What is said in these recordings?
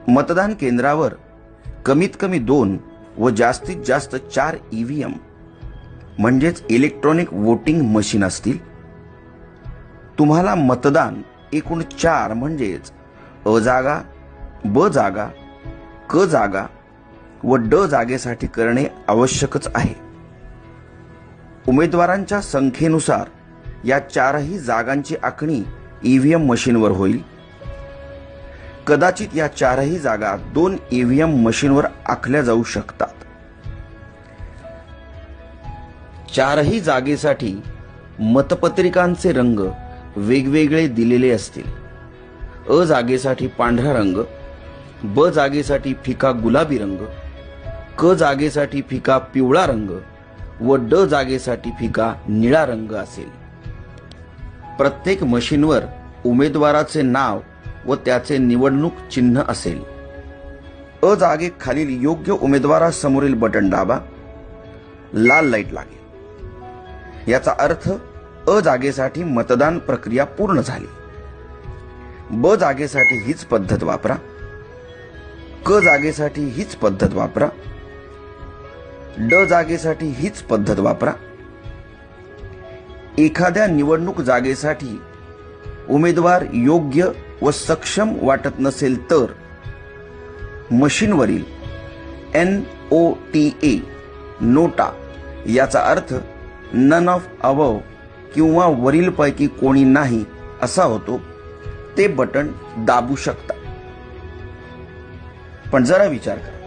मतदान केंद्रावर कमीत कमी 2 व जास्तीत जास्त 4 ईव्हीएम म्हणजेच इलेक्ट्रॉनिक वोटिंग मशीन असतील. तुम्हाला मतदान एकूण 4 म्हणजेच अ जागा, ब जागा, क जागा व ड जागेसाठी करणे आवश्यकच आहे. उमेदवारांच्या संख्येनुसार या 4ही जागांची आखणी ईव्हीएम मशीनवर होईल. कदाचित या 4ही जागा 2 ईव्हीएम मशीनवर आखल्या जाऊ शकतात. 4ही जागेसाठी मतपत्रिकांचे रंग वेगवेगळे दिलेले असतील. अ जागेसाठी पांढरा रंग, ब जागेसाठी फिका गुलाबी रंग, क जागेसाठी फिका पिवळा रंग व ड जागेसाठी फिका निळा रंग असेल. प्रत्येक मशीनवर उमेदवाराचे नाव व त्याचे निवडणूक चिन्ह असेल. अ जागेखालील योग्य उमेदवारासमोरील बटन दाबा, लाल लाईट लागेल. याचा अर्थ अ जागेसाठी मतदान प्रक्रिया पूर्ण झाली. ब जागेसाठी हीच पद्धत वापरा. क जागेसाठी हीच पद्धत वापरा. ड जागेसाठी हीच पद्धत वापरा. एखाद्या निवडणूक जागेसाठी उमेदवार योग्य व सक्षम वाटत नसेल तर मशीनवरील NOTA नोटा याचा अर्थ नन ऑफ अबव किंवा वरीलपैकी कोणी नाही असा होतो, ते बटन दाबू शकता. पण जरा विचार करा,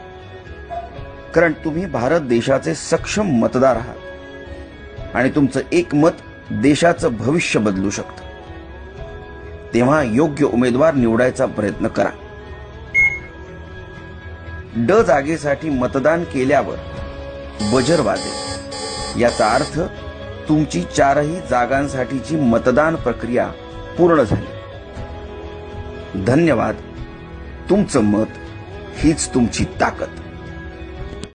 कारण तुम्ही भारत देशाचे सक्षम मतदार आहात आणि तुमचं एक मत देशाचं भविष्य बदलू शकतं. तेव्हा योग्य उमेदवार निवडायचा प्रयत्न करा. ड जागेसाठी मतदान केल्यावर बजर वाजेल. याचा अर्थ तुमची 4ही जागांसाठीची मतदान प्रक्रिया पूर्ण झाली. धन्यवाद. तुमचं मत हीच तुमची ताकद.